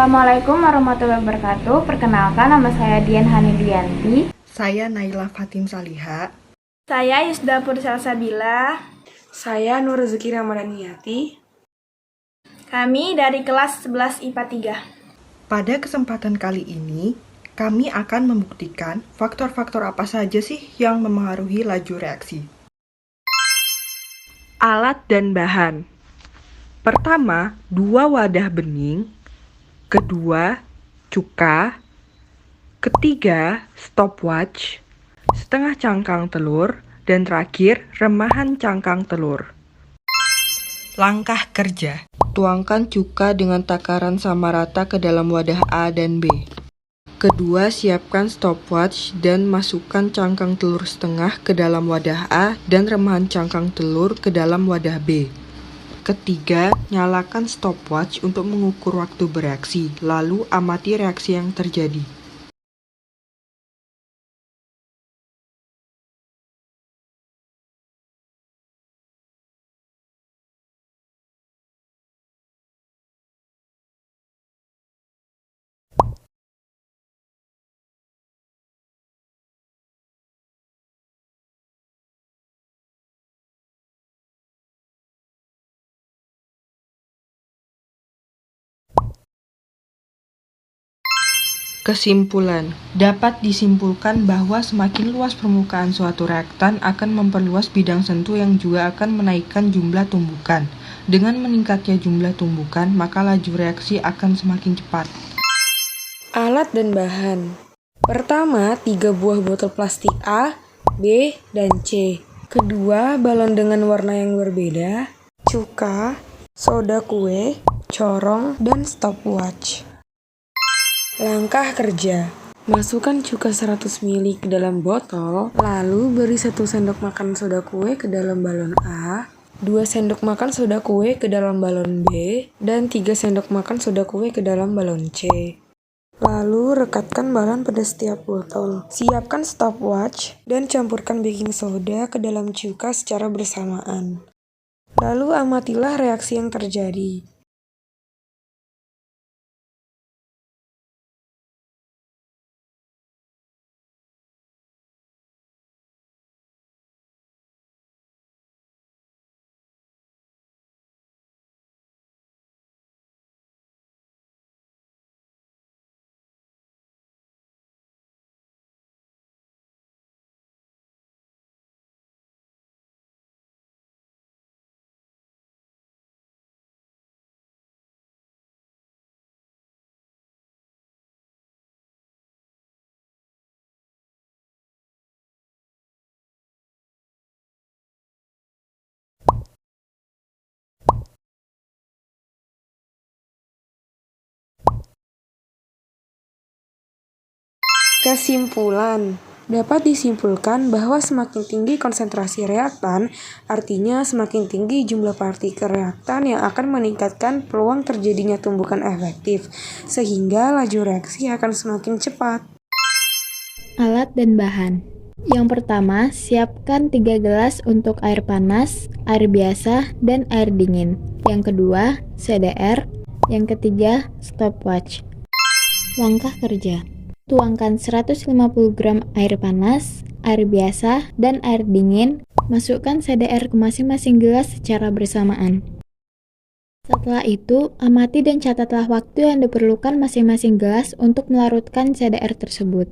Assalamualaikum warahmatullahi wabarakatuh. Perkenalkan, nama saya Dian Hanidianti. Saya Naila Fatin Saliha. Saya Yusda Salsabila. Saya Nur Rezeki Ramadhaniyati. Kami dari kelas 11 IPA 3. Pada kesempatan kali ini, kami akan membuktikan faktor-faktor apa saja sih yang memengaruhi laju reaksi. Alat dan bahan. Pertama, 2 wadah bening. Kedua, cuka. Ketiga, stopwatch. Setengah cangkang telur. Dan terakhir, remahan cangkang telur. Langkah kerja. Tuangkan cuka dengan takaran sama rata ke dalam wadah A dan B. Kedua, siapkan stopwatch dan masukkan cangkang telur setengah ke dalam wadah A dan remahan cangkang telur ke dalam wadah B. Ketiga, nyalakan stopwatch untuk mengukur waktu bereaksi, lalu amati reaksi yang terjadi. Kesimpulan, dapat disimpulkan bahwa semakin luas permukaan suatu reaktan akan memperluas bidang sentuh yang juga akan menaikkan jumlah tumbukan. Dengan meningkatnya jumlah tumbukan, maka laju reaksi akan semakin cepat. Alat dan bahan. Pertama, 3 buah botol plastik A, B, dan C. Kedua, balon dengan warna yang berbeda, cuka, soda kue, corong, dan stopwatch. Langkah kerja. Masukkan cuka 100 ml ke dalam botol, lalu beri 1 sendok makan soda kue ke dalam balon A, 2 sendok makan soda kue ke dalam balon B, dan 3 sendok makan soda kue ke dalam balon C. Lalu rekatkan balon pada setiap botol. Siapkan stopwatch dan campurkan baking soda ke dalam cuka secara bersamaan. Lalu amatilah reaksi yang terjadi. Kesimpulan. Dapat disimpulkan bahwa semakin tinggi konsentrasi reaktan, artinya semakin tinggi jumlah partikel reaktan yang akan meningkatkan peluang terjadinya tumbukan efektif, sehingga laju reaksi akan semakin cepat. Alat dan bahan. Yang pertama, siapkan 3 gelas untuk air panas, air biasa, dan air dingin. Yang kedua, CDR. Yang ketiga, stopwatch. Langkah kerja. Tuangkan 150 gram air panas, air biasa, dan air dingin. Masukkan CDR ke masing-masing gelas secara bersamaan. Setelah itu, amati dan catatlah waktu yang diperlukan masing-masing gelas untuk melarutkan CDR tersebut.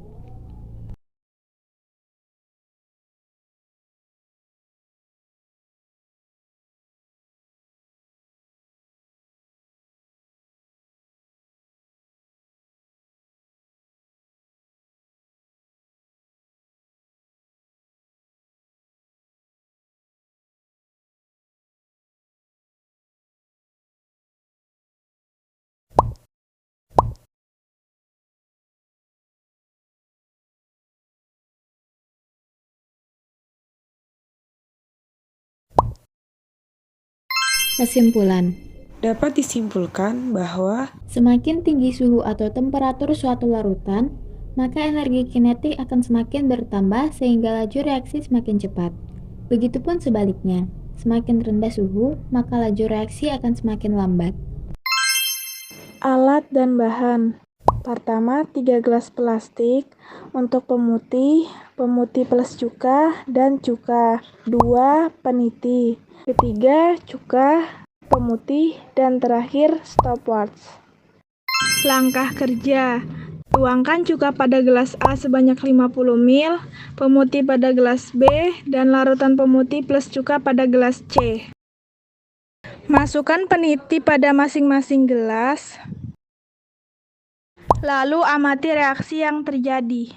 Kesimpulan. Dapat disimpulkan bahwa Semakin tinggi suhu atau temperatur suatu larutan, maka energi kinetik akan semakin bertambah sehingga laju reaksi semakin cepat. Begitupun sebaliknya, semakin rendah suhu, maka laju reaksi akan semakin lambat. Alat dan bahan. Pertama, 3 gelas plastik untuk pemutih, pemutih plus cuka, dan cuka. 2 peniti. Ketiga, cuka, pemutih, dan terakhir stopwatch. Langkah kerja. Tuangkan cuka pada gelas A sebanyak 50 ml, pemutih pada gelas B, dan larutan pemutih plus cuka pada gelas C. Masukkan peniti pada masing-masing gelas, lalu amati reaksi yang terjadi.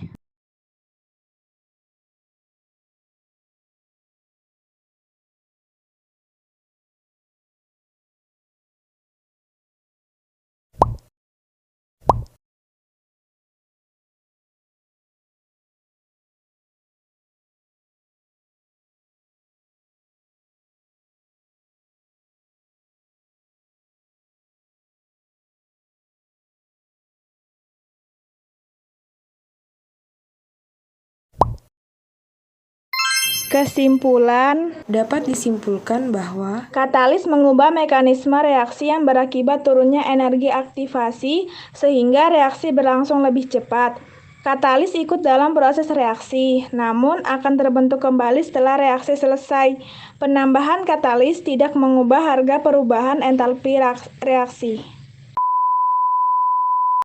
Kesimpulan, Dapat disimpulkan bahwa katalis mengubah mekanisme reaksi yang berakibat turunnya energi aktivasi sehingga reaksi berlangsung lebih cepat. Katalis ikut dalam proses reaksi, namun akan terbentuk kembali setelah reaksi selesai. Penambahan katalis tidak mengubah harga perubahan entalpi reaksi.